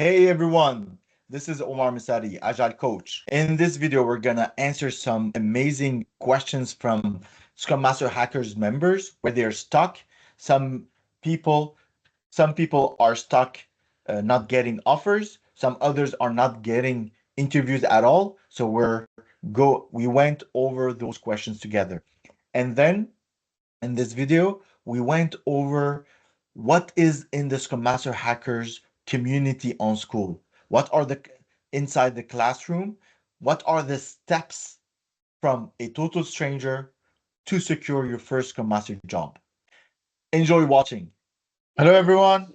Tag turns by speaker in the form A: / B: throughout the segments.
A: Hey everyone, this is Omar Misadi, Agile coach. In this video, we're gonna answer some amazing questions from Scrum Master Hackers members where they're stuck. Some people, some people are stuck not getting offers. Some others are not getting interviews at all. So we went over those questions together. And then in this video, we went over what is in the Scrum Master Hackers community on school. What are the inside the classroom? What are the steps from a total stranger to secure your first Scrum Master job? Enjoy watching. Hello, everyone.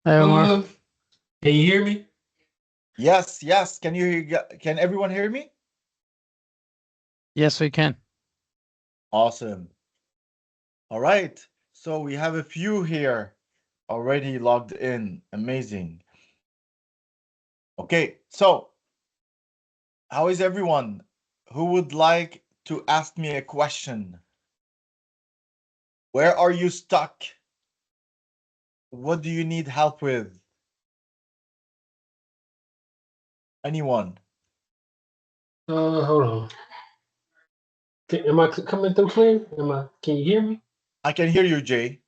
B: Hi, Omar.
C: Can you hear me?
A: Yes, yes. Can everyone hear me?
B: Yes, we can.
A: Awesome. All right. So we have a few here already logged in. Amazing. Okay, so how is everyone? Who would like to ask me a question? Where are you stuck? What do you need help with? Anyone?
C: Hold on. Am I coming through clear? Can you hear me?
A: I can hear you, Jay.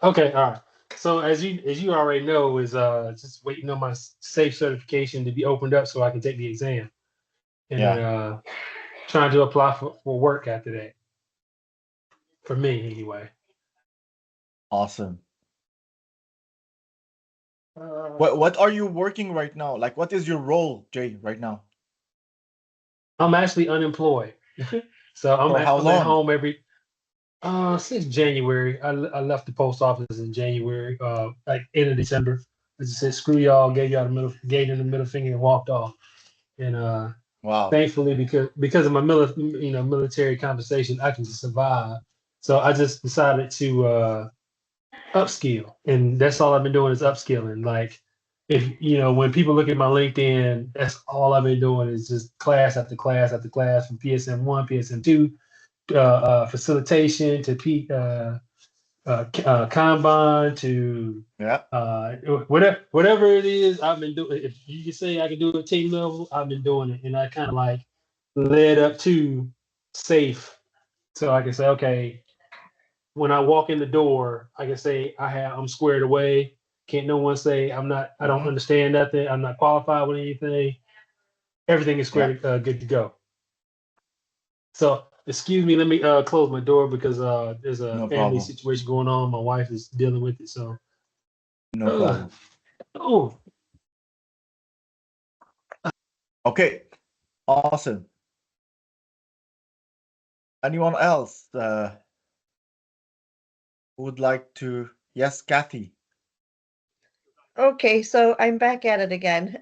C: Okay, all right. So as you already know, is just waiting on my SAFe certification to be opened up so I can take the exam, and then
A: Yeah,
C: trying to apply for work after that. For me, anyway.
A: awesome.
C: Uh,
A: What are you working right now? Like what is your role, Jay, right now?
C: I'm actually unemployed, so
A: For how
C: I'm at
A: long?
C: home every since January. I left the post office in January, like end of December. I just said screw y'all, gave them the middle finger and walked off. And
A: Wow.
C: thankfully, because of my military compensation, I can survive. So I just decided to upskill, and that's all I've been doing is upskilling. Like if when people look at my LinkedIn, that's all I've been doing is just class after class after class from PSM one, PSM two, facilitation to Kanban to
A: Yeah.
C: whatever it is I've been doing. If you can say I can do it at team level, I've been doing it, and I kind of like led up to SAFe, so I can say, okay, when I walk in the door, I can say I'm squared away. Can't no one say I don't
A: Hmm.
C: understand nothing. I'm not qualified with anything. Everything is
A: Yeah.
C: squared, good to go. So excuse me, let me close my door because there's a
A: No
C: family
A: problem.
C: situation going on. My wife is dealing with it. So
A: No
C: uh,
A: problem.
C: oh,
A: Okay. Awesome. Anyone else who would like to? Yes, Kathy.
D: Okay, so I'm back at it again.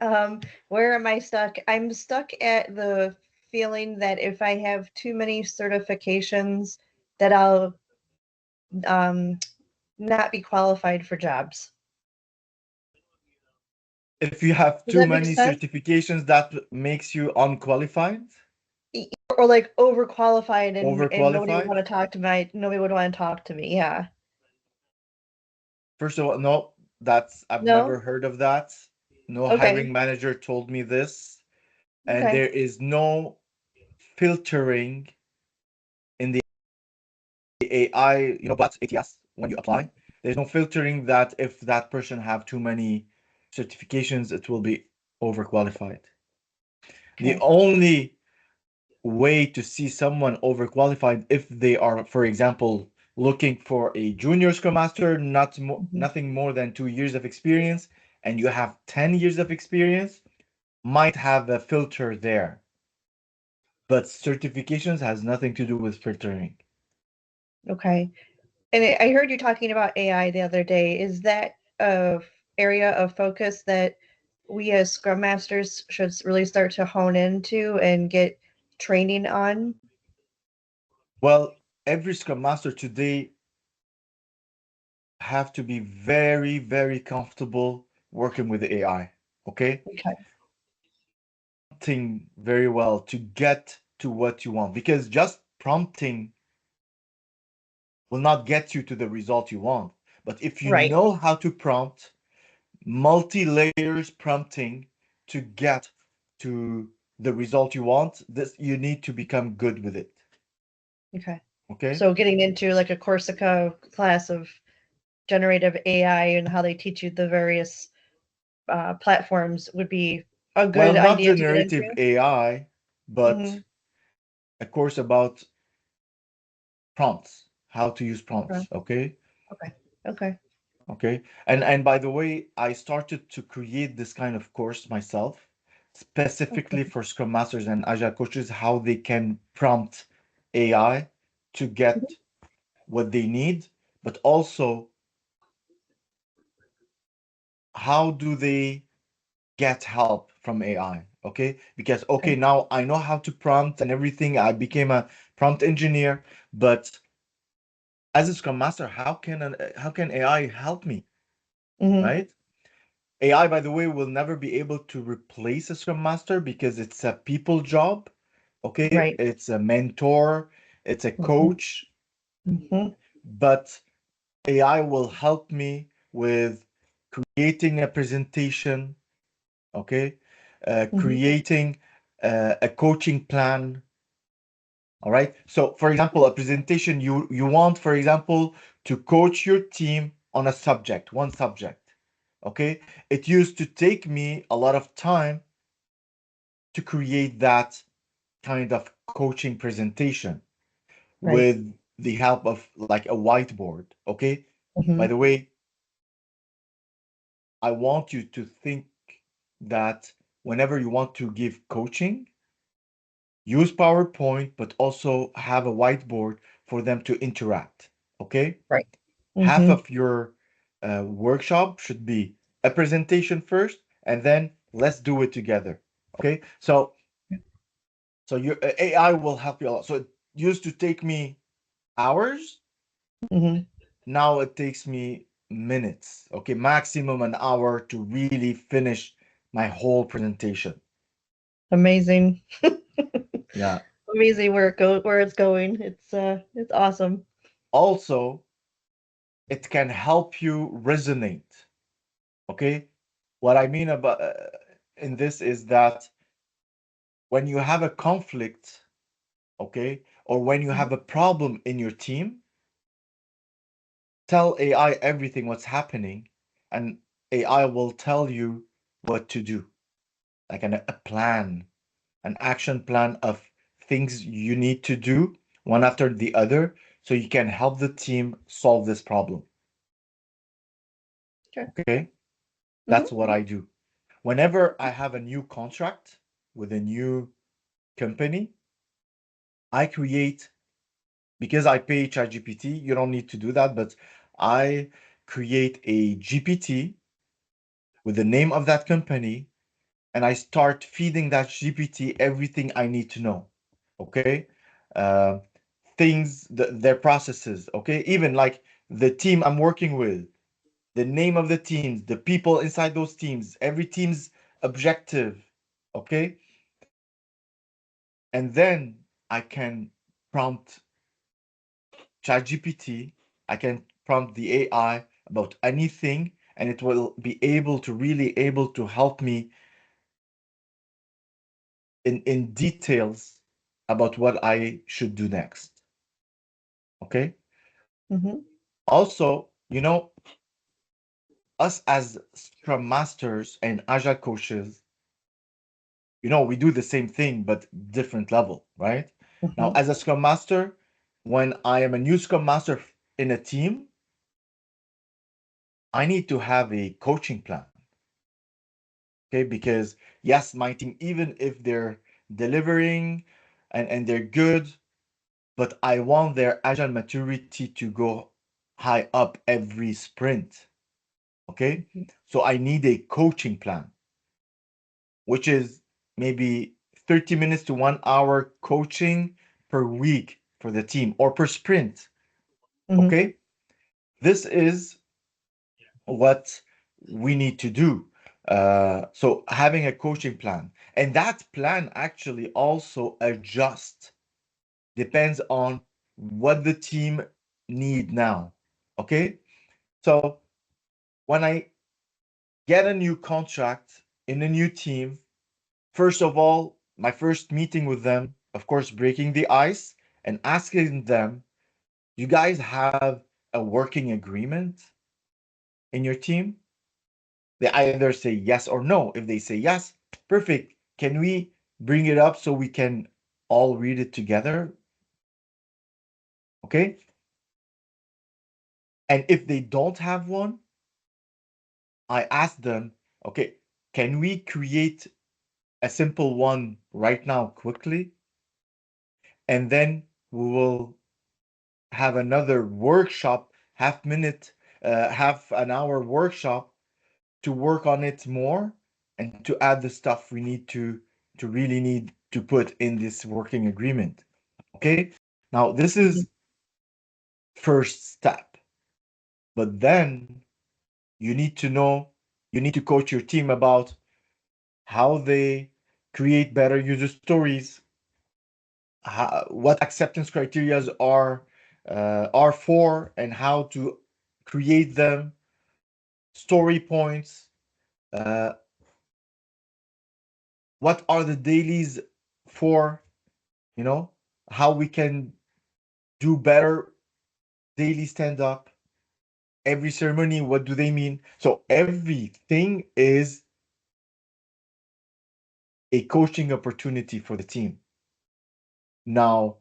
D: Where am I stuck? I'm stuck at the feeling that if I have too many certifications, that I'll um, not be qualified for jobs.
A: If you have
D: Does
A: too
D: that make
A: many
D: sense?
A: certifications, that makes you unqualified,
D: Or like overqualified, and nobody would
A: overqualified.
D: want to talk to nobody would want to talk to me. Yeah.
A: First of all, no, I've
D: No?
A: never heard of that. No hiring
D: Okay.
A: manager told me this, and
D: Okay.
A: there is no filtering in the AI, but ATS when you apply. There's no filtering that if that person have too many certifications, it will be overqualified. The
D: Okay.
A: only way to see someone overqualified if they are, for example, looking for a junior scrum master,
D: Mhm.
A: nothing more than 2 years of experience, and you have 10 years of experience, might have a filter there. But certifications has nothing to do with filtering.
D: Okay. And I heard you talking about AI the other day. Is that a area of focus that we as Scrum Masters should really start to hone into and get training on?
A: Well, every scrum master today have to be very, very comfortable working with the AI. Okay?
D: Okay.
A: Prompting very well to get to what you want because just prompting will not get you to the result you want. But if you
D: Right.
A: know how to prompt, multi-layers prompting to get to the result you want, this you need to become good with it.
D: Okay.
A: Okay.
D: So getting into like a Corsica class of generative AI and how they teach you the various platforms would be a
A: Well,
D: good
A: not
D: idea to get
A: generative
D: into.
A: AI, but
D: Hmm.
A: a course about prompts, how to use
D: Okay.
A: prompts. Okay.
D: Okay. Okay.
A: Okay. And by the way, I started to create this kind of course myself, specifically
D: Okay.
A: for Scrum Masters and Agile coaches, how they can prompt AI to get what they need, but also how do they get help from AI? Okay. Because, okay,
D: Okay.
A: now I know how to prompt and everything. I became a prompt engineer, but as a Scrum Master, how can AI help me?
D: Hmm.
A: Right? AI, by the way, will never be able to replace a Scrum Master because it's a people job. Okay,
D: Right.
A: it's a mentor, it's a
D: Hmm.
A: coach,
D: Hmm.
A: but AI will help me with creating a presentation. Okay,
D: Hmm.
A: creating a coaching plan. All right. So, for example, a presentation you want, for example, to coach your team on a subject, one subject. Okay. It used to take me a lot of time to create that kind of coaching presentation
D: Right.
A: with the help of like a whiteboard. Okay. By
D: Hmm.
A: the way, I want you to think that whenever you want to give coaching, use PowerPoint, but also have a whiteboard for them to interact. Okay.
D: Right.
A: Half
D: Hmm.
A: of your workshop should be a presentation first, and then let's do it together. Okay. So your AI will help you a lot. So it used to take me hours.
D: Hmm.
A: Now it takes me minutes. Okay, maximum an hour to really finish my whole presentation.
D: Amazing.
A: Yeah.
D: Amazing where it's going. It's awesome.
A: Also, it can help you resonate. Okay. What I mean about in this is that when you have a conflict, okay, or when you have a problem in your team, tell AI everything what's happening, and AI will tell you what to do, like a plan, an action plan of things you need to do one after the other so you can help the team solve this problem.
D: Okay.
A: Okay. That's
D: Hmm.
A: what I do. Whenever I have a new contract with a new company, I create, because I pay ChatGPT, you don't need to do that, but I create a GPT with the name of that company and I start feeding that GPT everything I need to know. Okay. Uh, things, their processes. Okay. Even like the team I'm working with, the name of the teams, the people inside those teams, every team's objective. Okay. And then I can prompt ChatGPT, I can prompt the AI about anything, and it will be able to really able to help me in details about what I should do next. Okay.
D: Hmm.
A: Also, us as Scrum Masters and Agile coaches, we do the same thing but different level, right? Now,
D: Hmm.
A: as a Scrum Master, when I am a new Scrum Master in a team, I need to have a coaching plan. Okay, because yes, my team, even if they're delivering and they're good, but I want their agile maturity to go high up every sprint. Okay, so I need a coaching plan, which is maybe 30 minutes to 1 hour coaching per week for the team or per sprint.
D: Hmm.
A: Okay, this is what we need to do. So having a coaching plan, and that plan actually also adjusts, depends on what the team need now. Okay, So when I get a new contract in a new team, first of all, my first meeting with them, of course, breaking the ice and asking them, you guys have a working agreement in your team? They either say yes or no. If they say yes, perfect. Can we bring it up so we can all read it together? Okay. And if they don't have one, I ask them, okay, can we create a simple one right now quickly? And then we will have another workshop, half an hour workshop to work on it more and to add the stuff we need to really need to put in this working agreement. Okay. Now this is first step, but then you need to know, you need to coach your team about how they create better user stories, what acceptance criteria are for, and how to create them, story points, uh, what are the dailies for, you know, how we can do better daily stand up, every ceremony, what do they mean? So everything is a coaching opportunity for the team. Now,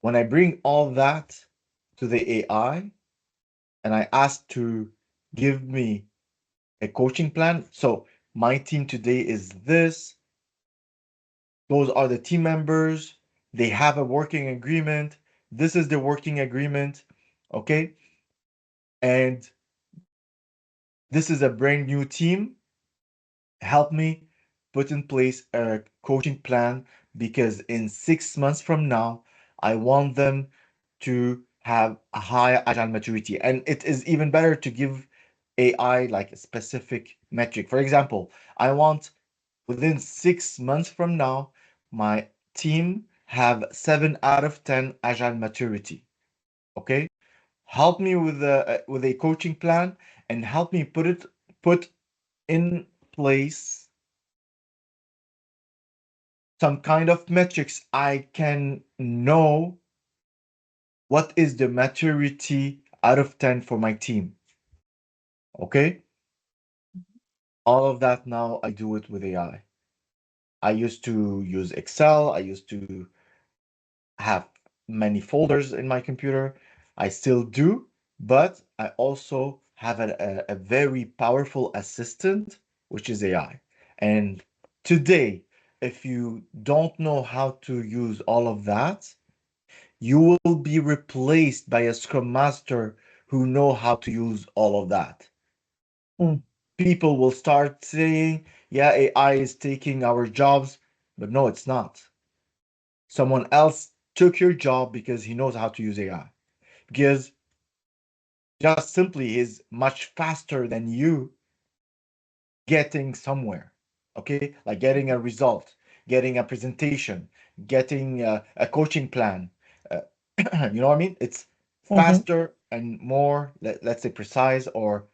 A: when I bring all that to the AI and I ask to give me a coaching plan, so my team today is this, those are the team members, they have a working agreement, this is the working agreement, okay? And this is a brand new team. Help me put in place a coaching plan because in 6 months from now, I want them to have a high agile maturity. And it is even better to give AI like a specific metric. For example, I want within 6 months from now, my team have 7 out of 10 agile maturity. Okay, help me with a coaching plan and help me put in place some kind of metrics. I can know what is the maturity out of 10 for my team. Okay, all of that now I do it with AI. I used to use Excel. I used to have many folders in my computer. I still do, but I also have a very powerful assistant, which is AI. And today, if you don't know how to use all of that, you will be replaced by a Scrum Master who know how to use all of that. People will start saying, yeah, AI is taking our jobs, but no, it's not. Someone else took your job because he knows how to use AI. Because just simply is much faster than you getting somewhere. Okay, like getting a result, getting a presentation, getting a coaching plan. Uh, you know what I mean? It's faster and more, let's say, precise or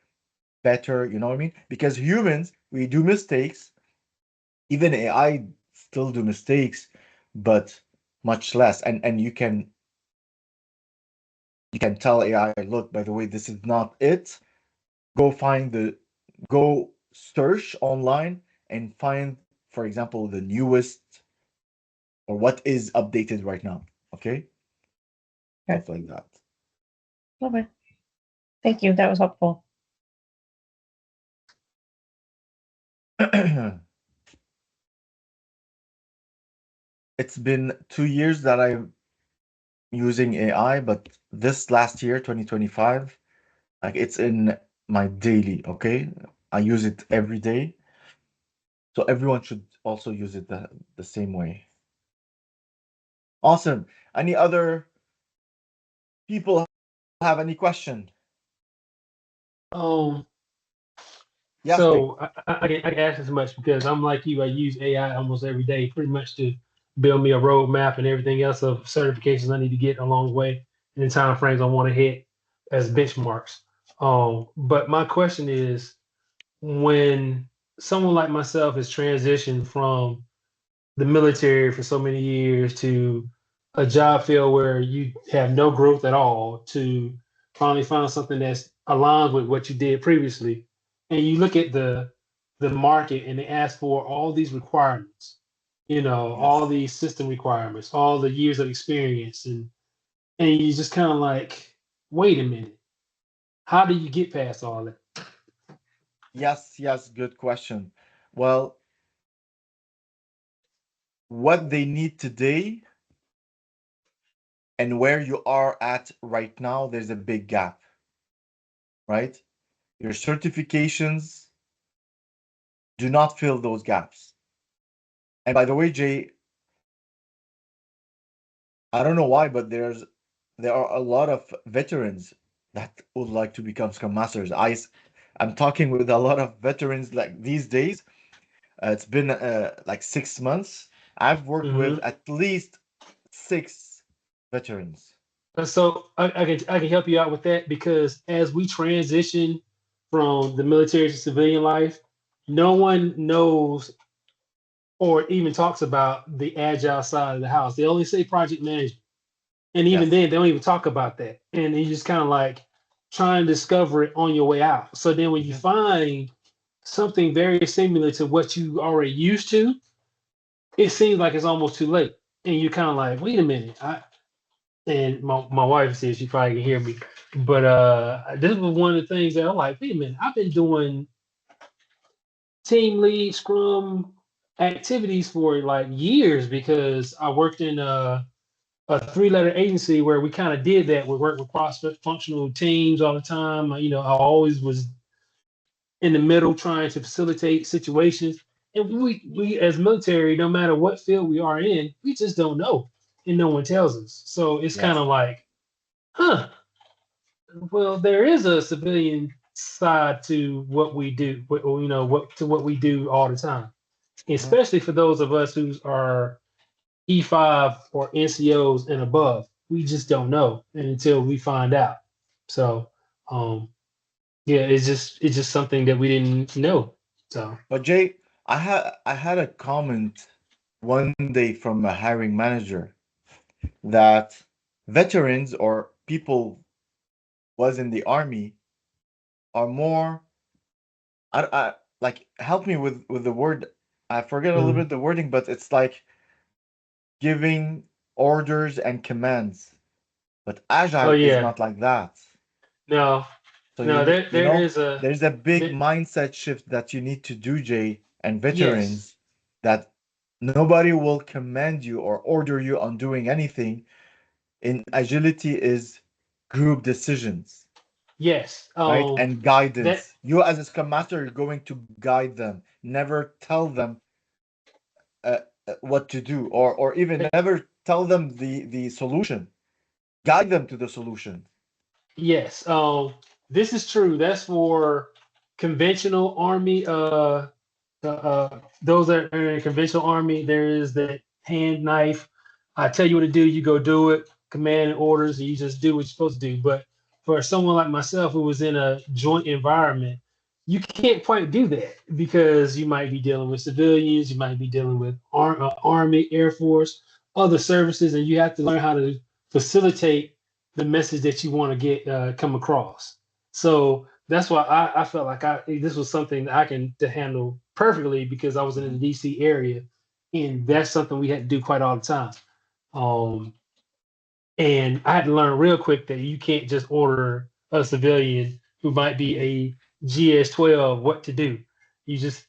A: better. You know what I mean? Because humans, we do mistakes. Even AI still do mistakes, but much less. And you can tell AI, look, by the way, this is not it. Go find the go search online and find, for example, the newest or what is updated right now. Okay.
D: Okay.
A: Stuff like
D: Okay. Thank you. That was helpful.
A: that. It's been 2 years that I'm using AI, but this last year, 2025, like it's in my daily, okay? I use it every day. So everyone should also use it the same way. Awesome. Any other people have any question? Yes, Vic.
C: So I can ask as much because I'm like you. I use AI almost every day, pretty much to build me a roadmap and everything else of certifications I need to get along the way and the time frames I want to hit as benchmarks. But my question is, when someone like myself has transitioned from the military for so many years to a job field where you have no growth at all to finally find something that's aligned with what you did previously, and you look at the market and they ask for all these requirements, all
A: Yes.
C: these system requirements, all the years of experience, and you just kind of like, wait a minute, how do you get past all that?
A: Yes, yes, good question. Well, what they need today and where you are at right now, there's a big gap, right? Your certifications do not fill those gaps. And by the way, Jay, I don't know why, but there are a lot of veterans that would like to become Scrum Masters. I'm talking with a lot of veterans like these days. It's been like 6 months. I've worked with
C: Hmm.
A: at least six veterans.
C: So I can help you out with that because as we transition from the military to civilian life, no one knows or even talks about the agile side of the house. They only say project management. And even
A: Yes.
C: then, they don't even talk about that. And you just kind of like try and discover it on your way out. So then when you
A: Mhm.
C: find something very similar to what you already used to, it seems like it's almost too late. And you're kind of like, wait a minute. And my wife says she probably can hear me. But this was one of the things that I'm like, wait a minute, I've been doing team lead scrum activities for like years because I worked in a three-letter agency where we kind of did that. We worked with cross-functional teams all the time. I always was in the middle trying to facilitate situations. And we as military, no matter what field we are in, we just don't know, and no one tells us. So it's kind
A: Yes.
C: of like, huh? Well, there is a civilian side to what we do. What we do all the time,
A: Mhm.
C: especially for those of us who are E5 or NCOs and above. We just don't know until we find out. So, um, yeah, it's just something that we didn't know. So,
A: But Jay, I had a comment one day from a hiring manager that veterans or people was in the army are more I like help me with the word. I forget a little
C: mm,
A: bit the wording, but it's like giving orders and commands. But
C: oh
A: agile is
C: yeah,
A: not like that.
C: no,
A: So
C: no, there is a
A: there's a big
C: there,
A: mindset shift that you need to do, Jay, and
C: yes,
A: veterans, that nobody will command you or order you on doing anything. In agility is group decisions,
C: yes,
A: right? And
C: that
A: guidance. You as a Scrum Master, you're going to guide them, never tell them what to do, or even never tell them the solution. Guide them to the solution.
C: yes, this is true. That's for conventional army. Those that are in a conventional army, there is that hand knife. I tell you what to do, you go do it. Command and orders, and you just do what you're supposed to do. But for someone like myself who was in a joint environment, you can't quite do that because you might be dealing with civilians, you might be dealing with Army, Air Force, other services, and you have to learn how to facilitate the message that you want to get come across. So that's why I felt like this was something that I can to handle perfectly because I was in the
A: Mhm.
C: DC area, and that's something we had to do quite all the time. Um, and I had to learn real quick that you can't just order a civilian who might be a GS-12 what to do. You just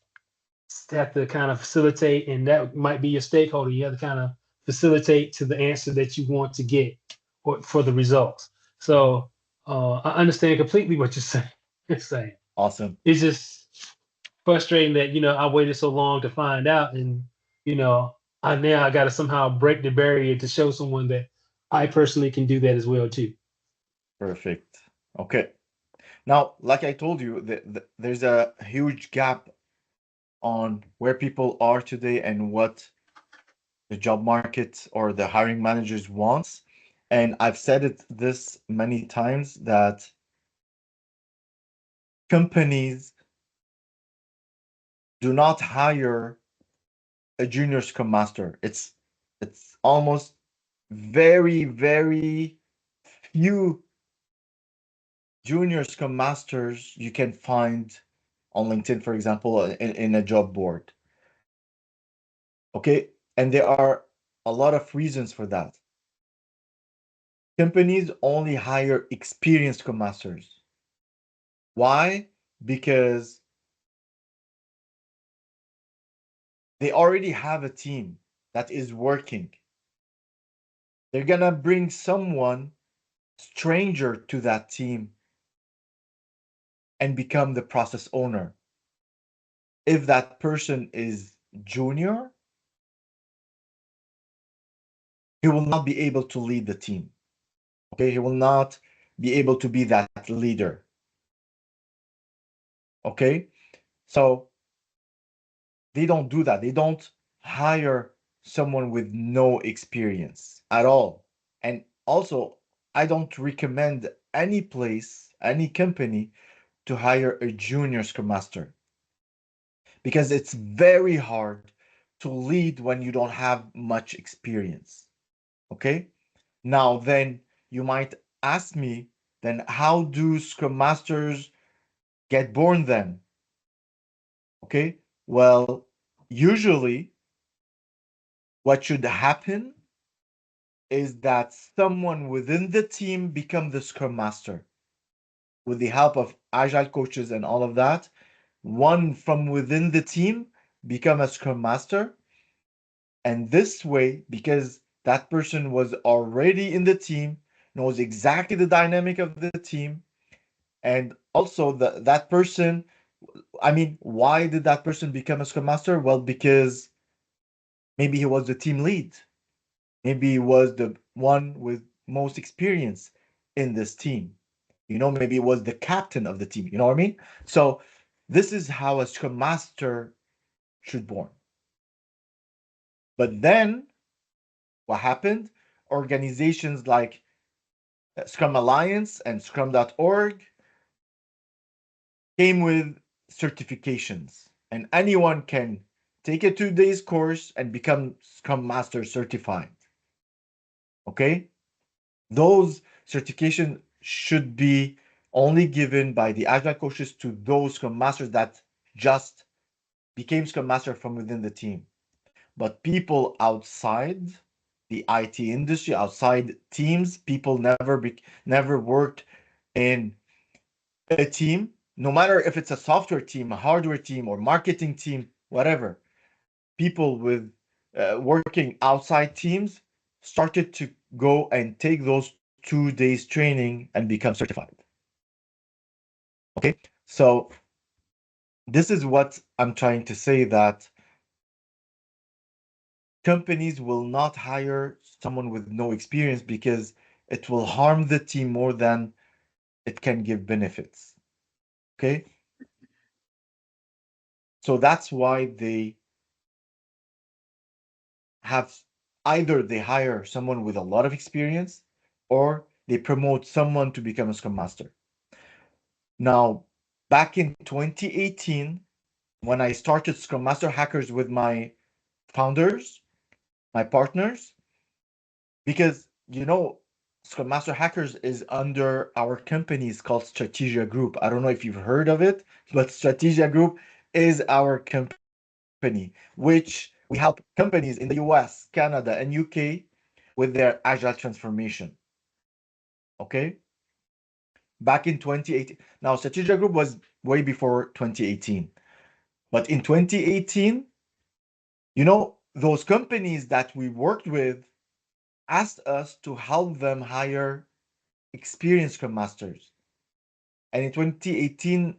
C: have to kind of facilitate, and that might be your stakeholder. You have to kind of facilitate to the answer that you want to get or for the results. So I understand completely what you're saying. You're saying
A: Awesome.
C: it's just frustrating that I waited so long to find out, and I got to somehow break the barrier to show someone that I personally can do that as well too.
A: Perfect. Okay. Now, like I told you, there's a huge gap on where people are today and what the job market or the hiring managers wants. And I've said it this many times that companies do not hire a junior Scrum Master. It's almost very, very few junior Scrum Masters you can find on LinkedIn, for example, in a job board. Okay, and there are a lot of reasons for that. Companies only hire experienced Scrum Masters. Why? Because they already have a team that is working. They're gonna bring someone stranger to that team and become the process owner. If that person is junior, he will not be able to lead the team. Okay, he will not be able to be that leader. Okay, so they don't do that. They don't hire someone with no experience at all. And also, I don't recommend any place, any company to hire a junior Scrum Master because it's very hard to lead when you don't have much experience. Okay? Now, then you might ask me, then how do Scrum Masters get born then? Okay? Well, usually what should happen is that someone within the team become the Scrum Master with the help of Agile coaches and all of that. One from within the team become a Scrum Master. And this way, because that person was already in the team, knows exactly the dynamic of the team, and also that person, I mean, why did that person become a Scrum Master? Well, because maybe he was the team lead. Maybe he was the one with most experience in this team. Maybe it was the captain of the team. You know what I mean? So this is how a Scrum Master should born. But then what happened? Organizations like Scrum Alliance and Scrum.org came with certifications, and anyone can take a 2 days course and become Scrum Master certified. Okay? Those certifications should be only given by the Agile coaches to those Scrum Masters that just became Scrum Master from within the team. But people outside the IT industry, outside teams, people never worked in a team, no matter if it's a software team, a hardware team, or marketing team, whatever. People with working outside teams started to go and take those 2 days training and become certified. Okay, so this is what I'm trying to say, that companies will not hire someone with no experience because it will harm the team more than it can give benefits. Okay, so that's why they have, either they hire someone with a lot of experience or they promote someone to become a Scrum Master. Now, back in 2018, when I started Scrum Master Hackers with my founders, my partners, because Scrum Master Hackers is under our company. It's called Strategia Group. I don't know if you've heard of it, but Strategia Group is our company, which we help companies in the US, Canada, and UK with their Agile transformation. Okay? Back in 2018. Now, Strategia Group was way before 2018. But in 2018, those companies that we worked with asked us to help them hire experienced Scrum Masters. And in 2018,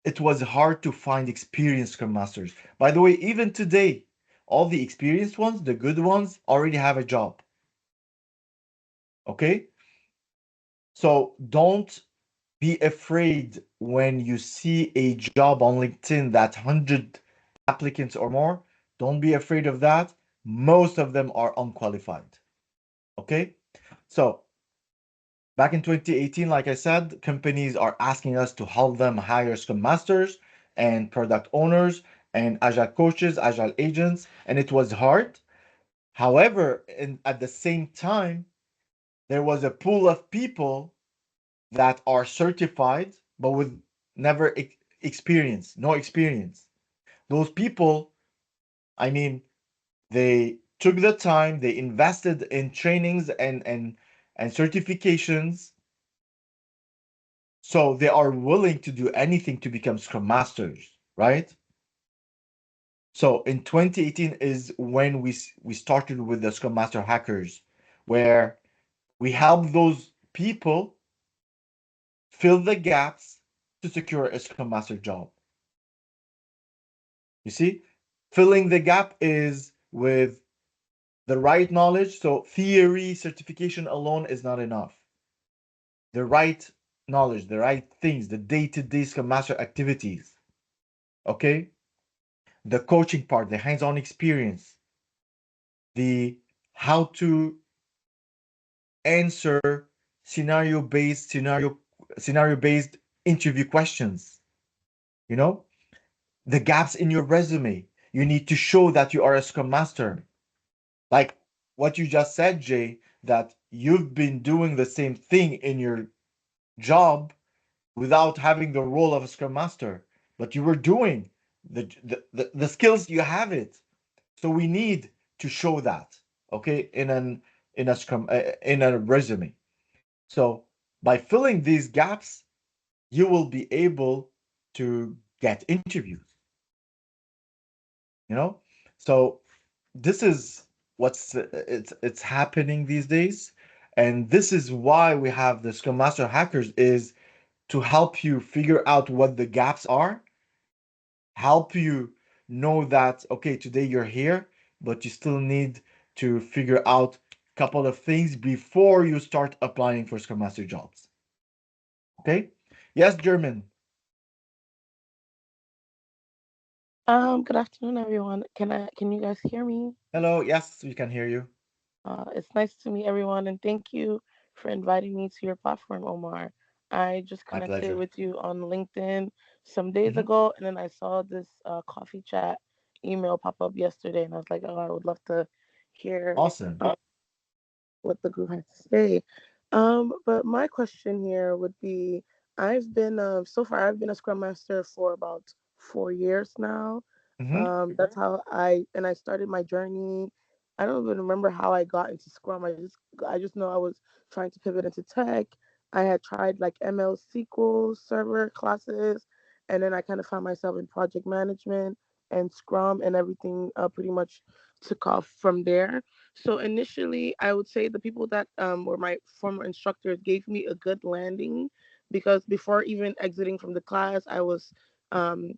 A: it was hard to find experienced Scrum Masters. By the way, even today, all the experienced ones, the good ones, already have a job. Okay? So don't be afraid when you see a job on LinkedIn that 100 applicants or more. Don't be afraid of that. Most of them are unqualified. Okay? So Back in 2018, like I said, companies are asking us to help them hire Scrum Masters and product owners and Agile coaches, Agile agents, and it was hard. However, at the same time, there was a pool of people that are certified but with never experience, no experience. Those people, I mean, they took the time, they invested in trainings and certifications, so they are willing to do anything to become Scrum Masters, right? So in 2018 is when we started with the Scrum Master Hackers, where we help those people fill the gaps to secure a Scrum Master job. You see, filling the gap is with the right knowledge. So theory certification alone is not enough. The right knowledge, the right things, the day-to-day Scrum Master activities. Okay, the coaching part, the hands-on experience, the how to answer scenario based interview questions. You know, the gaps in your resume. You need to show that you are a Scrum Master. Like what you just said, Jay, that you've been doing the same thing in your job without having the role of a Scrum Master, but you were doing the skills, you have it. So we need to show that, okay, in a Scrum in a resume. So by filling these gaps, you will be able to get interviews. You know, so this is what's it's happening these days, and this is why we have the Scrum Master Hackers is to help you figure out what the gaps are, help you know that okay, today you're here, but you still need to figure out a couple of things before you start applying for Scrum Master jobs. Okay? Yes, German.
B: Good afternoon, everyone. Can you guys hear me?
A: Hello. Yes, we can hear you.
B: It's nice to meet everyone, and thank you for inviting me to your platform, Omar. I just
A: My
B: connected
A: pleasure.
B: with you on LinkedIn some days
A: Mhm.
B: ago, and then I saw this coffee chat email pop up yesterday, and I was like, oh, I would love to hear
A: Awesome.
B: what the group has to say. But my question here would be, I've been so far I've been a Scrum Master for about 4 years now.
A: Hmm.
B: That's how I started my journey. I don't even remember how I got into Scrum. I just know I was trying to pivot into tech. I had tried like ML SQL server classes, and then I kind of found myself in project management and Scrum, and everything pretty much took off from there. So initially, I would say the people that were my former instructors gave me a good landing, because before even exiting from the class, I was um,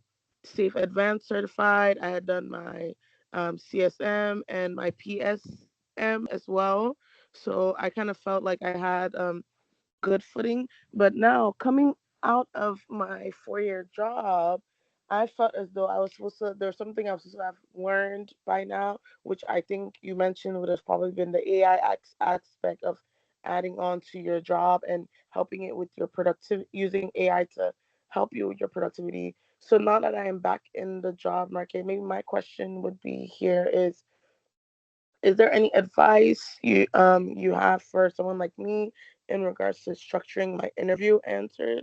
B: SAFe Advanced certified. I had done my CSM and my PSM as well. So I kind of felt like I had good footing. But now, coming out of my 4 year job, I felt as though I was supposed to, there's something I was supposed to have learned by now, which I think you mentioned would have probably been the AI aspect of adding on to your job and helping it with your productivity, using AI to help you with your productivity. So now that I am back in the job market, maybe my question would be here is there any advice you have for someone like me in regards to structuring my interview answers?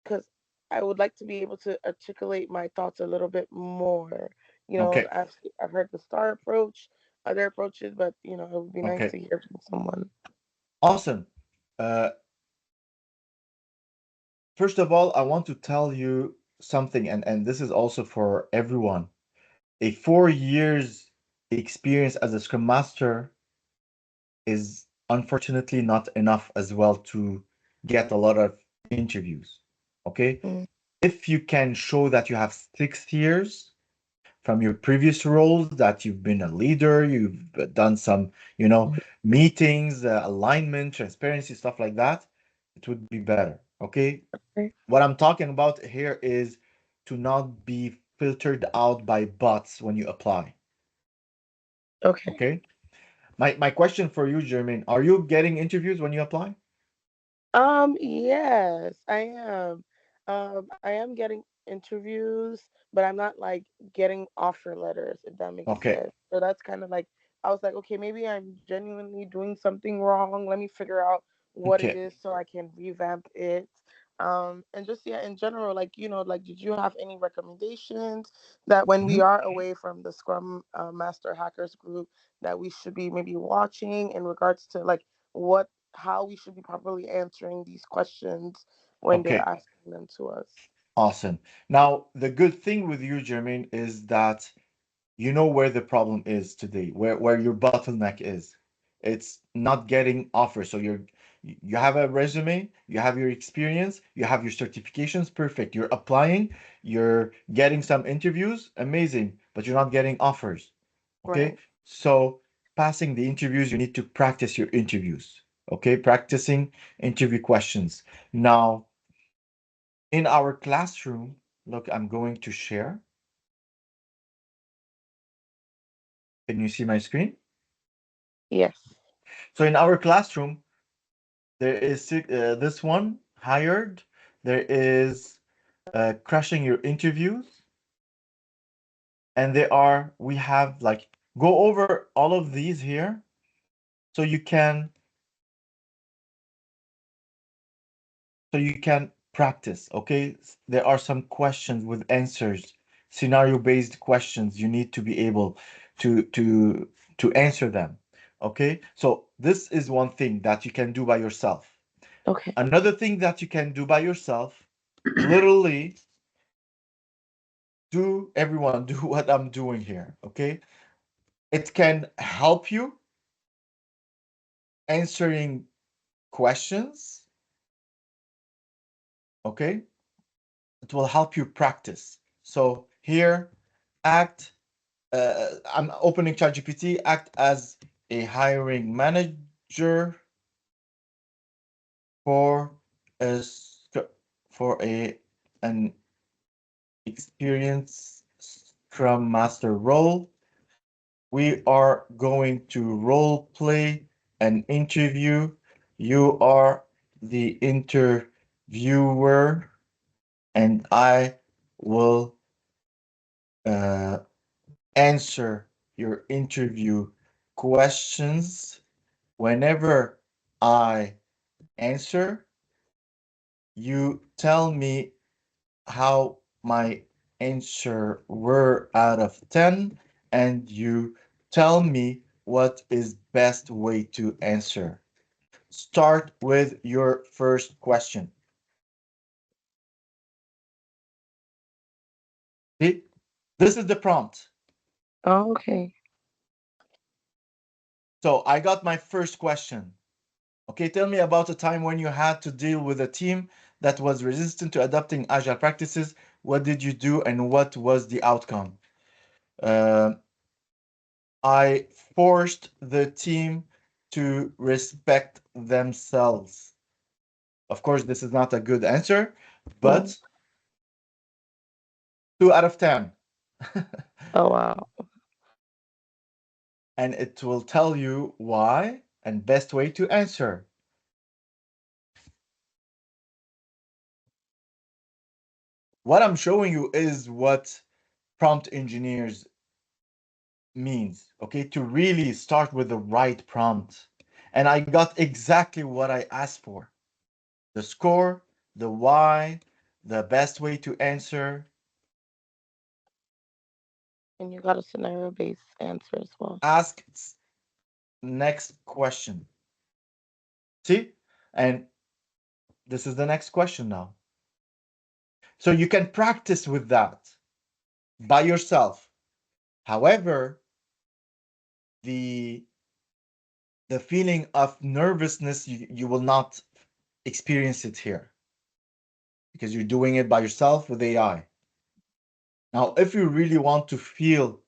B: Because I would like to be able to articulate my thoughts a little bit more. You know,
A: Okay.
B: I've heard the STAR approach, other approaches, but it would be nice
A: Okay.
B: to hear from someone.
A: Awesome. Uh, First of all, I want to tell you something, and this is also for everyone. A 4 years experience as a Scrum Master is unfortunately not enough as well to get a lot of interviews. Okay?
B: Mm,
A: If you can show that you have 6 years from your previous roles, that you've been a leader, you've done some, meetings, alignment, transparency, stuff like that, it would be better. Okay?
B: okay.
A: What I'm talking about here is to not be filtered out by bots when you apply.
B: Okay.
A: Okay? My question for you, Jermaine, are you getting interviews when you apply?
B: Yes, I am. I am getting interviews, but I'm not like getting offer letters, if that makes
A: Okay.
B: sense. So that's kind of like I was like, okay, maybe I'm genuinely doing something wrong. Let me figure out what it
A: Okay.
B: is so I can revamp it. And just yeah, in general, like like did you have any recommendations that when we
A: Mhm.
B: are away from the Scrum Master Hackers group that we should be maybe watching in regards to like what how we should be properly answering these questions when they're
A: Okay.
B: asking them to us.
A: Awesome. Now, the good thing with you, Jermaine, is that you know where the problem is today, where your bottleneck is. It's not getting offers. So you have a resume, you have your experience, you have your certifications, perfect. You're applying, you're getting some interviews, amazing, but you're not getting offers. Okay?
B: Right.
A: So passing the interviews, you need to practice your interviews. Okay? Practicing interview questions. Now, in our classroom, look, I'm going to share. Can you see my screen?
B: Yes.
A: So in our classroom, there is this one hired. There is crushing your interviews, and we have like go over all of these here, so you can practice. Okay, there are some questions with answers, scenario-based questions. You need to be able to answer them. Okay, so this is one thing that you can do by yourself.
B: Okay.
A: Another thing that you can do by yourself, literally do everyone do what I'm doing here, okay? It can help you answering questions, okay? It will help you practice. So here, act, I'm opening ChatGPT, act as a hiring manager for a for an experienced Scrum Master role. We are going to role play an interview. You are the interviewer, and I will uh, answer your interview questions. Whenever I answer, you tell me how my answer were out of 10, and you tell me what is best way to answer. Start with your first question. See? This is the prompt.
B: Oh, okay.
A: So I got my first question. Okay, tell me about a time when you had to deal with a team that was resistant to adopting agile practices. What did you do and what was the outcome? Uh, I forced the team to respect themselves. Of course, this is not a good answer,
B: Mm.
A: but 2 out of 10.
B: Oh wow.
A: And it will tell you why and best way to answer. What I'm showing you is what prompt engineers means, okay? To really start with the right prompt. And I got exactly what I asked for. The score, the why, the best way to answer.
B: And you got a scenario based answer as well.
A: Ask next question. See? And this is the next question now. So you can practice with that by yourself. However, the the feeling of nervousness, you will not experience it here because you're doing it by yourself with AI. Now, if you really want to feel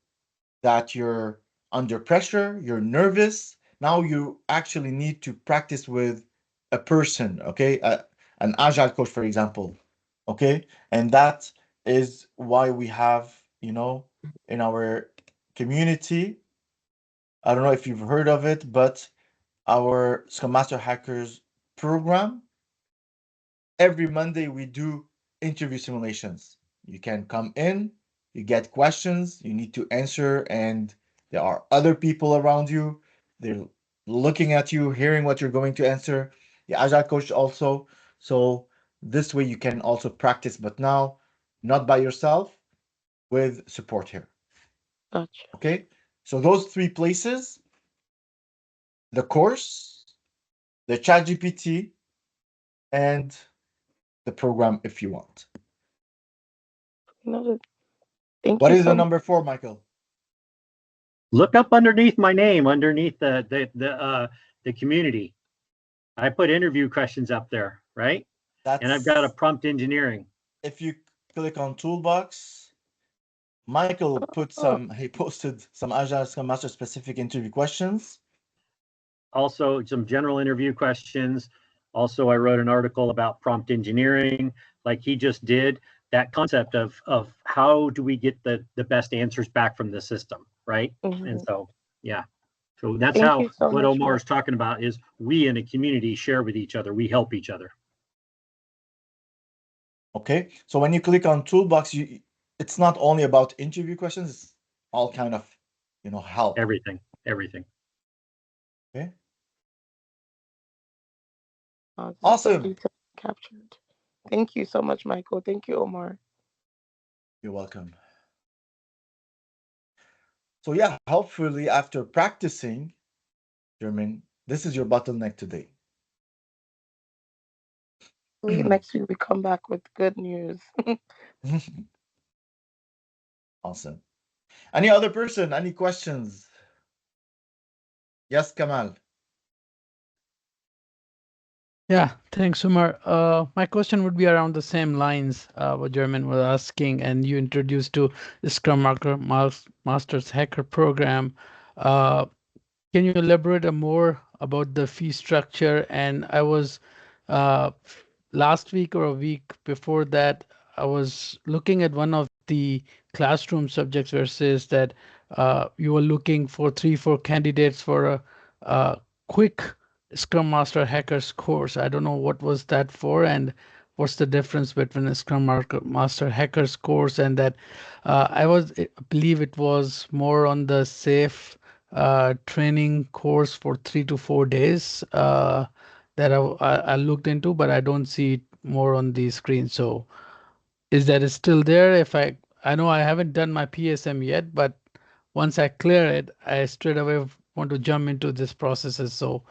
A: that you're under pressure, you're nervous, now you actually need to practice with a person, okay? An agile coach, for example, okay? And that is why we have, in our community, I don't know if you've heard of it, but our Scrum Master Hackers program. every Monday we do interview simulations. You can come in, you get questions, you need to answer, and there are other people around you. They're looking at you, hearing what you're going to answer. The Agile coach also. So this way you can also practice, but now not by yourself, with support here.
B: Gotcha.
A: Okay. So those three places, the course, the ChatGPT, and the program if you want.
B: Noted. Thank
A: What
B: you
A: is the
B: so much.
A: number 4, Michael?
E: Look up underneath my name, underneath the community. I put interview questions up there, right? And I've got a
A: That's
E: prompt engineering.
A: if you click on toolbox, Michael put
B: Oh,
A: he posted some Agile Scrum Master specific interview questions.
E: Also, some general interview questions. Also, I wrote an article about prompt engineering, like he just did. That concept of how do we get the best answers back from the system, right? And
B: mhm.
E: so, yeah. So that's
B: Thank
E: how
B: you so
E: what
B: much,
E: Omar
B: Mark.
E: is talking about is we in a community share with each other. We help each other.
A: Okay, so when you click on toolbox, it's not only about interview questions, it's all kind of help.
E: Everything.
A: Okay,
B: This is so
A: awesome.
B: detailed captured. Thank you so much, Michael. Thank you, Omar.
A: You're welcome. So yeah, hopefully after practicing German, this is your bottleneck today.
B: Next week we come back with good news.
A: Awesome. Any other person? Any questions? Yes, Kamal.
F: Yeah, thanks, Umar. My question would be around the same lines what German was asking, and you introduced to the Master's Hacker Program. Uh, can you elaborate more about the fee structure? And I was uh, last week or a week before that, I was looking at one of the classroom subjects where it says that you were looking for 3, 4 candidates for a quick Scrum Master Hackers course. I don't know what was that for, and what's the difference between a Master Hackers course and that. I believe it was more on the SAFe training course for 3 to 4 days that I looked into, but I don't see it more on the screen. So is that still there? If I know I haven't done my PSM yet, but once I clear it, I straight away want to jump into this processes. So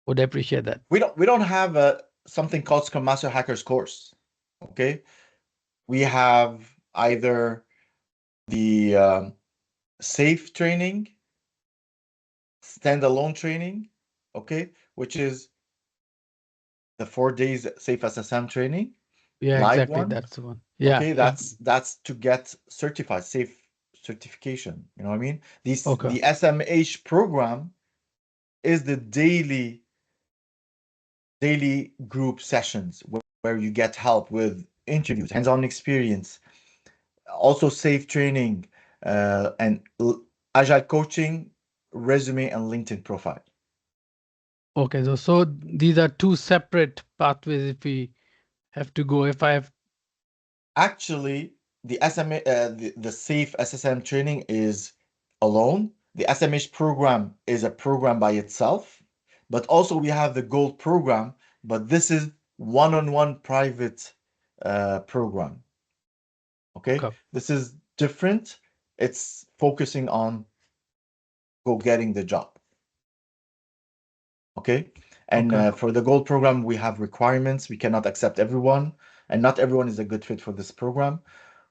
F: would appreciate that.
A: We don't have something called Scrum Master Hackers course. Okay, we have either the SAFe training, standalone training, okay, which is the 4 days SAFe SSM training,
F: Yeah,
A: live
F: exactly.
A: one.
F: That's the one. Yeah,
A: Okay,
F: yeah.
A: that's to get certified, SAFe certification. You know what I mean?
F: Okay.
A: The SMH program is the daily group sessions where you get help with interviews, hands-on experience, also SAFe training, and agile coaching, resume, and LinkedIn profile.
F: Okay. So these are two separate pathways if we have to go. If I have.
A: Actually, the the SAFe SSM training is alone. The SMH program is a program by itself, but also we have the gold program, but this is one-on-one private program. Okay,
F: Okay.
A: this is different. It's focusing on go getting the job. Okay, and
F: Okay.
A: for the gold program, we have requirements. We cannot accept everyone, and not everyone is a good fit for this program.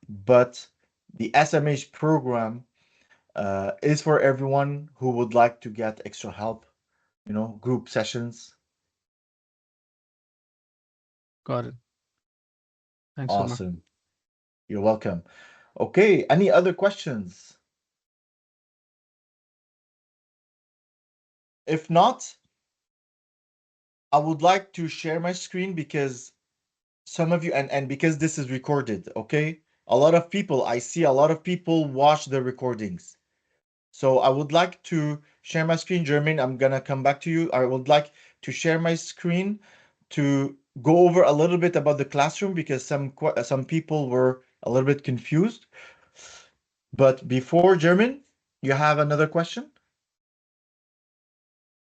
A: But the SMH program is for everyone who would like to get extra help, group sessions.
F: Got it. Thanks, Umar.
A: Awesome. You're welcome. Okay, any other questions? If not, I would like to share my screen because some of you, and because this is recorded, okay? I see a lot of people watch the recordings. So I would like to share my screen, Jermaine. I'm gonna come back to you. I would like to share my screen to go over a little bit about the classroom because some people were a little bit confused. But before German, you have another question?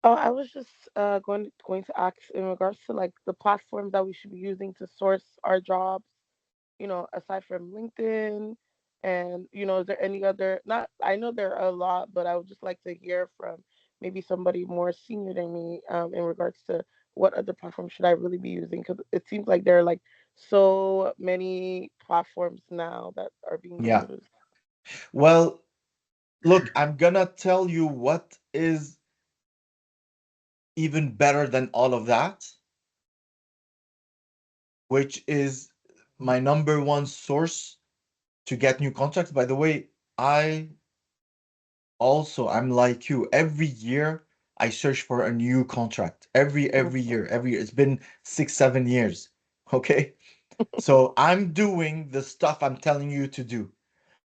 B: Oh, I was just going to ask in regards to like the platforms that we should be using to source our jobs. Aside from LinkedIn, and is there any other? Not, I know there are a lot, but I would just like to hear from maybe somebody more senior than me in regards to what other platforms should I really be using? Because it seems like there are like so many platforms now that are being
A: Yeah.
B: used.
A: Well, look, I'm gonna tell you what is even better than all of that, which is my number one source to get new contracts. By the way, I'm like you. Every year I search for a new contract. Every
B: Mhm.
A: year, every year. It's been 6, 7 years. Okay. So I'm doing the stuff I'm telling you to do.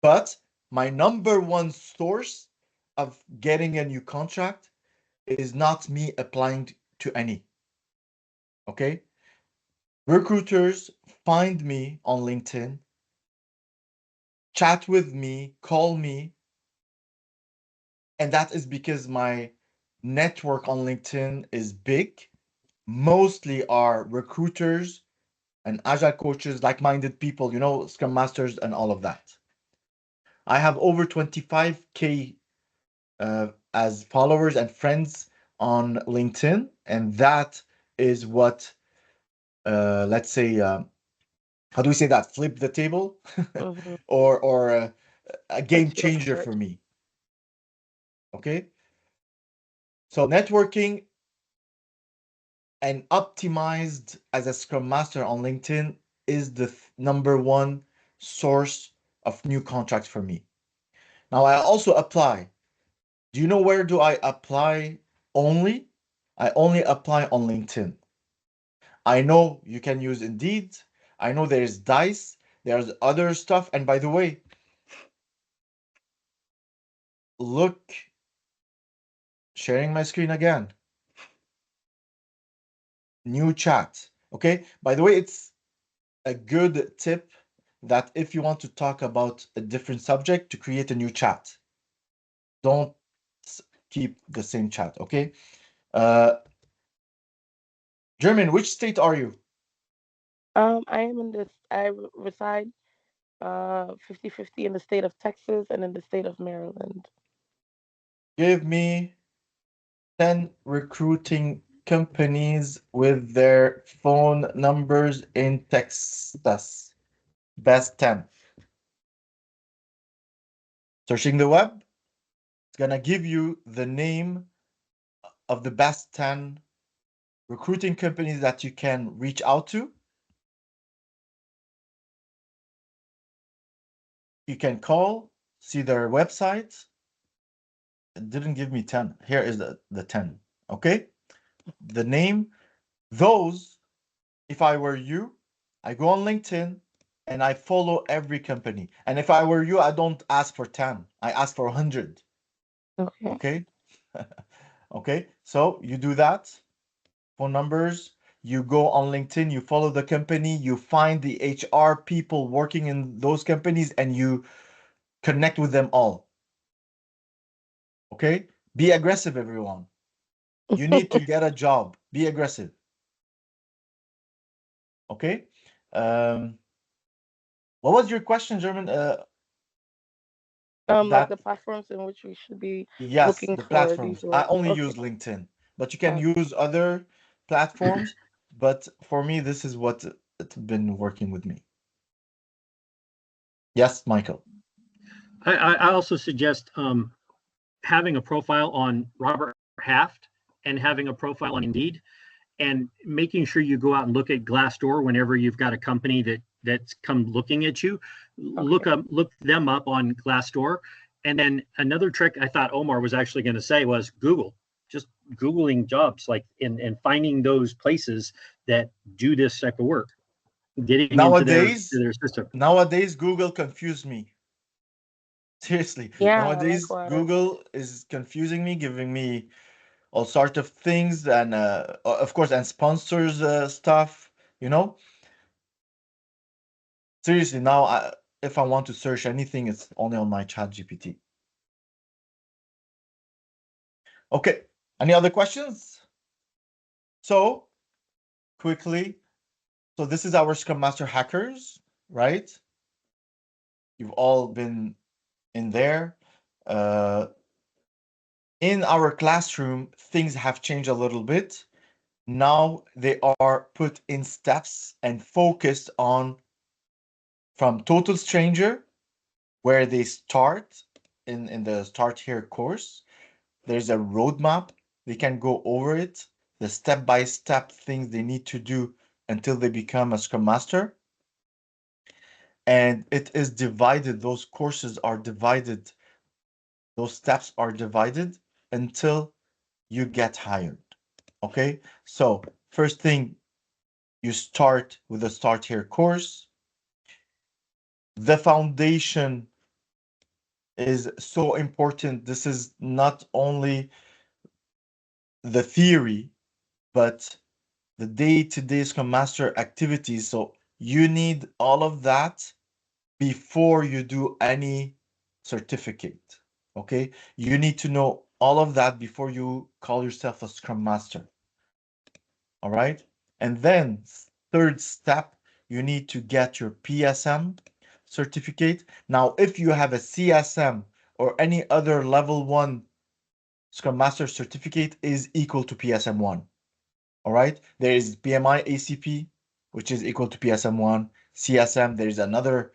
A: But my number one source of getting a new contract is not me applying to any. Okay. Recruiters find me on LinkedIn, chat with me, call me, and that is because my network on LinkedIn is big. Mostly are recruiters and agile coaches, like-minded people, Scrum Masters and all of that. I have over 25K as followers and friends on LinkedIn, and that is what, let's say, how do we say that? Flip the table,
B: Mhm.
A: or a game
B: Sets you
A: changer
B: apart.
A: for me. Okay, so networking and optimized as a Scrum Master on LinkedIn is the number one source of new contracts for me. Now I also apply. Do you know where do I apply only? I only apply on LinkedIn. I know you can use Indeed. I know there's Dice. There's other stuff. And by the way, look, sharing my screen again. New chat. Okay. By the way, it's a good tip that if you want to talk about a different subject, to create a new chat. Don't keep the same chat. Okay. Uh, German, which state are you?
B: I am in this. Reside 50/50 in the state of Texas and in the state of Maryland.
A: Give me 10 recruiting companies with their phone numbers in Texas. Best 10. Searching the web, it's going to give you the name of the best 10 recruiting companies that you can reach out to. You can call, see their website. It didn't give me 10. Here is the 10. Okay. The name, those, if I were you, I go on LinkedIn and I follow every company. And if I were you, I don't ask for 10. I ask for 100.
B: Okay.
A: Okay. Okay. So you do that. Phone numbers. You go on LinkedIn, you follow the company, you find the HR people working in those companies, and you connect with them all. Okay. Be aggressive, everyone. You need to get a job. Be aggressive. Okay. Um, what was your question, German?
B: Like
A: That
B: the platforms in which we should be
A: Yes,
B: looking
A: the
B: for these
A: platforms. I
B: roles.
A: only
B: Okay.
A: use LinkedIn, but you can
B: Okay.
A: use other platforms. But for me, this is what it's been working with me. Yes, Michael.
E: I also suggest having a profile on Robert Half and having a profile on Indeed, and making sure you go out and look at Glassdoor whenever you've got a company that's come looking at you.
B: Okay.
E: Look them up on Glassdoor. And then another trick I thought Omar was actually going to say was Google. Just Googling jobs, like and finding those places that do this type of work, getting into
A: Nowadays,
E: their system.
A: nowadays, Google confused me. Seriously,
B: Yeah,
A: nowadays
B: likewise.
A: Google is confusing me, giving me all sorts of things, and of course, and sponsors stuff. You know, seriously, now if I want to search anything, it's only on my ChatGPT. Okay, any other questions? So quickly, so this is our Scrum Master hackers, right? You've all been in there. In our classroom, things have changed a little bit. Now they are put in steps and focused on from total stranger, where they start in the start here course. There's a roadmap. They can go over it, the step-by-step things they need to do until they become a Scrum Master. And it is divided, those courses are divided, those steps are divided until you get hired. Okay, so first thing, you start with the Start Here course. The foundation is so important. This is not only the theory, but the day-to-day Scrum Master activities. So you need all of that before you do any certificate. Okay, you need to know all of that before you call yourself a Scrum Master. All right, and then third step, you need to get your PSM certificate. Now, if you have a CSM or any other level 1 Scrum Master certificate is equal to PSM1. All right, there is PMI ACP, which is equal to PSM1. CSM, there's another,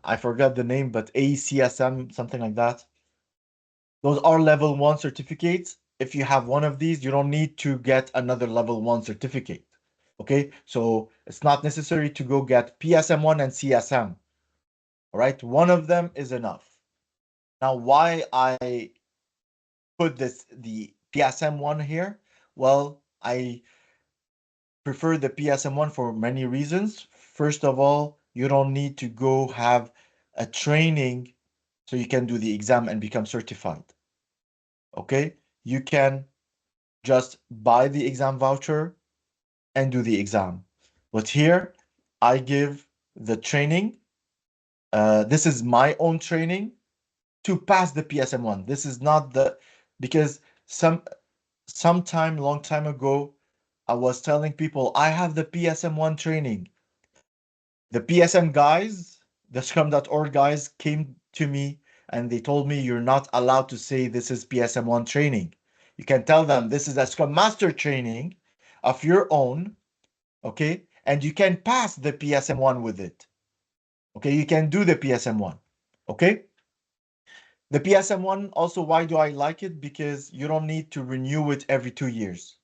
A: I forgot the name, but ACSM, something like that. Those are level 1 certificates. If you have one of these, you don't need to get another level 1 certificate. Okay, so it's not necessary to go get PSM1 and CSM. All right, one of them is enough. Now, why I put the PSM1 here? Well, I prefer the PSM1 for many reasons. First of all, you don't need to go have a training so you can do the exam and become certified. Okay, you can just buy the exam voucher and do the exam. But here, I give the training. This is my own training to pass the PSM1. This is not the, because sometime long time ago, I was telling people I have the PSM1 training. The PSM guys, the Scrum.org guys came to me and they told me you're not allowed to say this is PSM1 training. You can tell them this is a Scrum Master training of your own, okay? And you can pass the PSM1 with it. Okay, you can do the PSM1. Okay? The PSM1 also, why do I like it? Because you don't need to renew it every 2 years.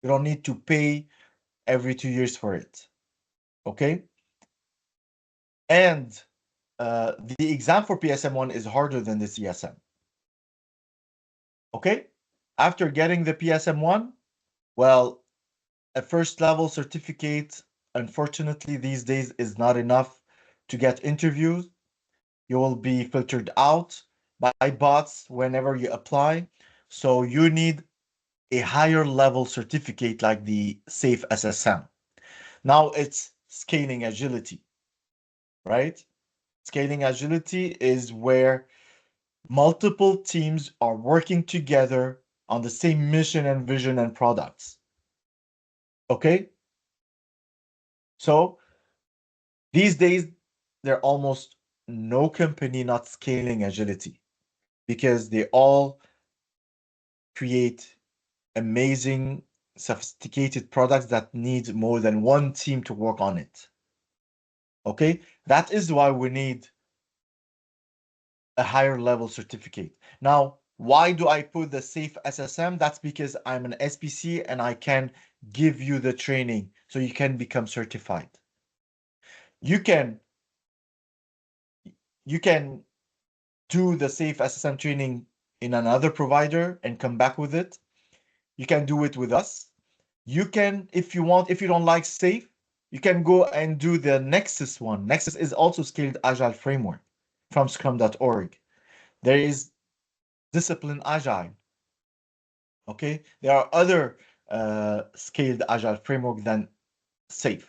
A: You don't need to pay every 2 years for it. Okay? And the exam for PSM1 is harder than the CSM. Okay? After getting the PSM1, well, a first level certificate, unfortunately, these days is not enough to get interviews. You will be filtered out by bots whenever you apply. So you need a higher level certificate like the SAFe SSM. Now it's scaling agility, right? Scaling agility is where multiple teams are working together on the same mission and vision and products. Okay? So these days, there are almost no company not scaling agility because they all create amazing, sophisticated products that need more than one team to work on it. Okay? That is why we need a higher level certificate. Now, why do I put the SAFe SSM? That's because I'm an SPC and I can give you the training so you can become certified. You can do the SAFe SSM training in another provider and come back with it. You can do it with us. You can, if you want, if you don't like SAFe, you can go and do the Nexus one. Nexus is also scaled agile framework from scrum.org. There is discipline agile. Okay, there are other scaled agile framework than SAFe.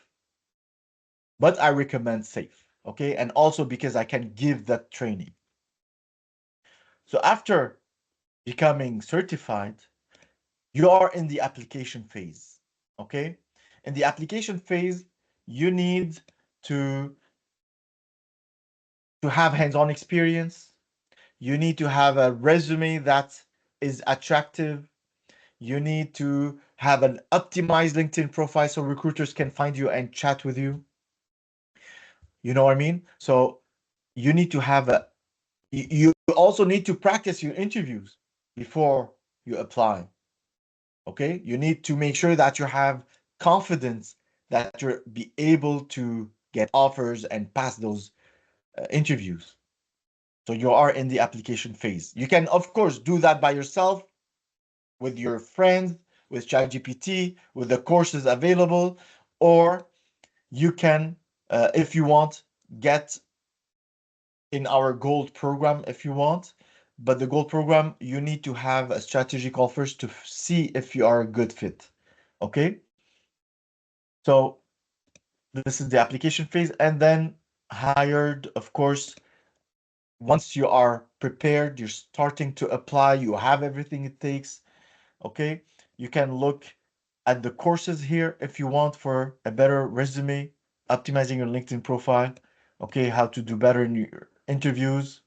A: But I recommend SAFe, okay? And also because I can give that training. So after becoming certified, you are in the application phase, okay? In the application phase, you need to have hands-on experience. You need to have a resume that is attractive. You need to have an optimized LinkedIn profile so recruiters can find you and chat with you. You know what I mean? So you need to have a, you also need to practice your interviews before you apply. Okay? You need to make sure that you have confidence that you'll be able to get offers and pass those interviews. So you are in the application phase. You can, of course, do that by yourself, with your friends, with ChatGPT, with the courses available, or you can, if you want, get in our gold program if you want. But the gold program, you need to have a strategy call first to see if you are a good fit. Okay? So this is the application phase, and then hired, of course. Once you are prepared, you're starting to apply, you have everything it takes. Okay, you can look at the courses here if you want for a better resume, optimizing your LinkedIn profile. Okay, how to do better in your interviews.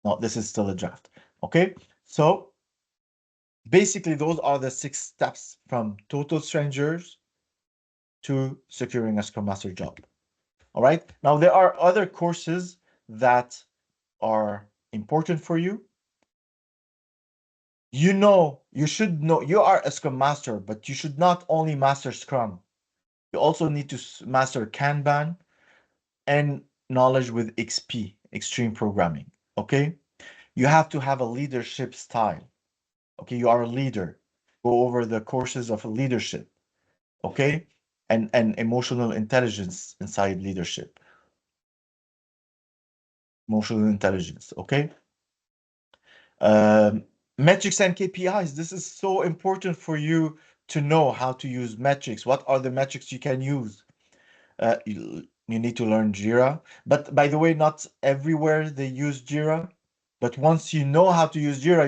A: No, this is still a draft. Okay, so basically those are the 6 steps from total strangers to securing a Scrum Master job. All right, now there are other courses that are important for you. You know, you should know, you are a Scrum Master, but you should not only master Scrum. You also need to master Kanban and knowledge with XP, extreme programming. Okay, you have to have a leadership style. Okay, you are a leader. Go over the courses of leadership. Okay, and emotional intelligence inside leadership. Emotional intelligence. Okay. Um, Metrics and KPIs. This is so important for you to know how to use metrics. What are the metrics you can use? You need to learn Jira. But by the way, not everywhere they use Jira. But once you know how to use Jira,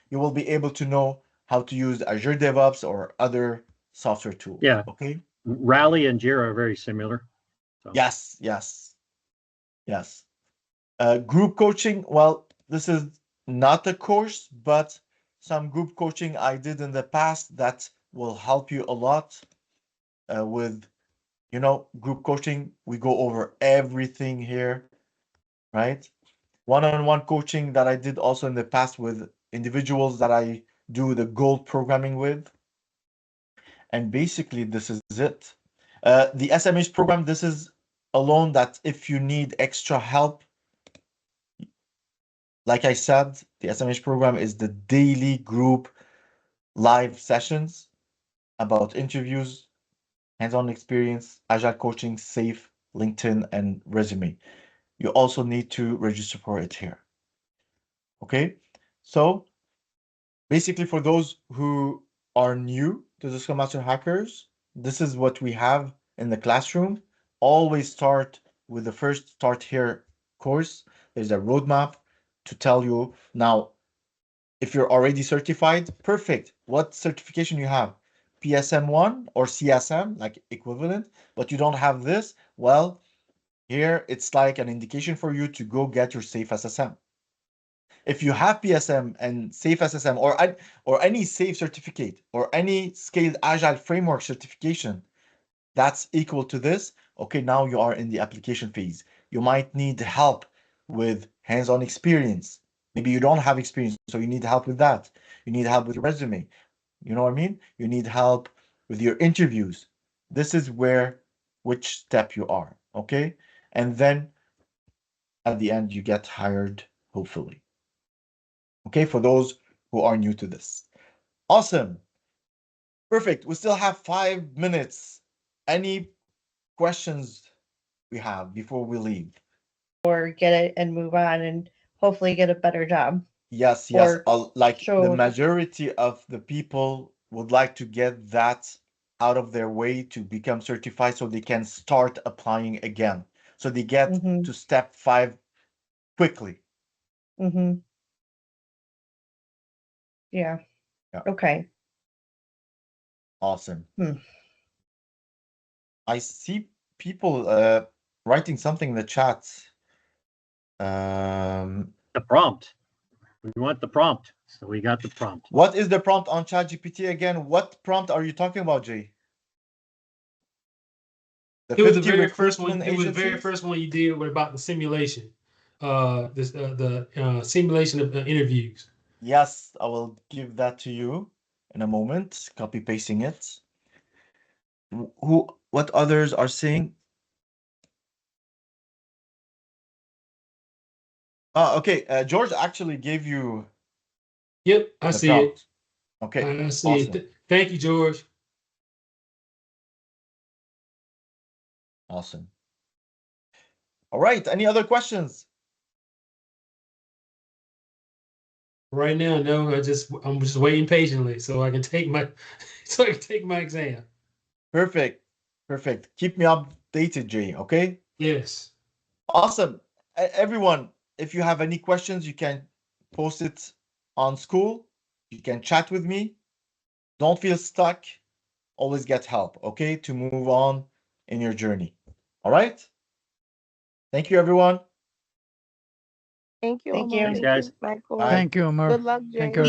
A: you will be able to know how to use Azure DevOps or other software tools.
E: Yeah.
A: Okay.
E: Rally and Jira are very similar. So.
A: Yes, yes, yes. Group coaching. Well, this is not a course, but some group coaching I did in the past that will help you a lot with, group coaching. We go over everything here, right? One-on-one coaching that I did also in the past with individuals that I do the gold programming with. And basically, this is it. The SMH program, this is alone that if you need extra help, like I said, the SMH program is the daily group live sessions about interviews, hands-on experience, agile coaching, SAFe, LinkedIn, and resume. You also need to register for it here. Okay, so basically for those who are new to the Scrum Master Hackers, this is what we have in the classroom. Always start with the first Start Here course. There's a roadmap to tell you now. If you're already certified, perfect. What certification you have? PSM1 or CSM, like equivalent, but you don't have this, well, here it's like an indication for you to go get your SAFe SSM. If you have PSM and SAFe SSM or any SAFe certificate or any scaled agile framework certification that's equal to this, okay, now you are in the application phase. You might need help with hands-on experience. Maybe you don't have experience, so you need help with that. You need help with your resume. You know what I mean? You need help with your interviews. This is which step you are, okay? And then at the end, you get hired, hopefully. Okay, for those who are new to this. Awesome. Perfect. We still have 5 minutes. Any questions we have before we leave?
D: Or get it and move on and hopefully get a better job.
A: Yes, yes.
D: Or
A: Like the
D: show
A: majority of the people would like to get that out of their way to become certified so they can start applying again. So they get
D: Mhm.
A: to step 5 quickly.
D: Mhm. Yeah.
A: Yeah.
D: Okay.
A: Awesome.
D: Hmm.
A: I see people writing something in the chat.
E: The prompt. We want the prompt. So we got the prompt.
A: What is the prompt on ChatGPT again? What prompt are you talking about, Jay? The
C: It was the
A: 50
C: very first one.
A: recruitment
C: It was the very
A: agencies?
C: first one you did about the simulation. The simulation of interviews.
A: Yes, I will give that to you in a moment. Copy pasting it. What others are saying? Okay. George actually gave you
C: Yep, I
A: the
C: see it.
A: prompt. Okay,
C: I see
A: awesome.
C: it. Thank you, George.
A: Awesome. All right. Any other questions?
C: Right now, no, I'm just waiting patiently so I can take my exam.
A: Perfect. Perfect. Keep me updated, Jay. Okay.
C: Yes.
A: Awesome. Everyone, if you have any questions, you can post it on school. You can chat with me. Don't feel stuck. Always get help, okay, to move on in your journey. All right. Thank you, everyone.
B: Thank you,
D: Thank
B: Omar.
D: you.
E: Thanks,
B: Thank
E: guys.
B: you, Michael.
A: Bye.
F: Thank you, Omar.
B: Good luck,
F: Thank
B: Jay.
F: you.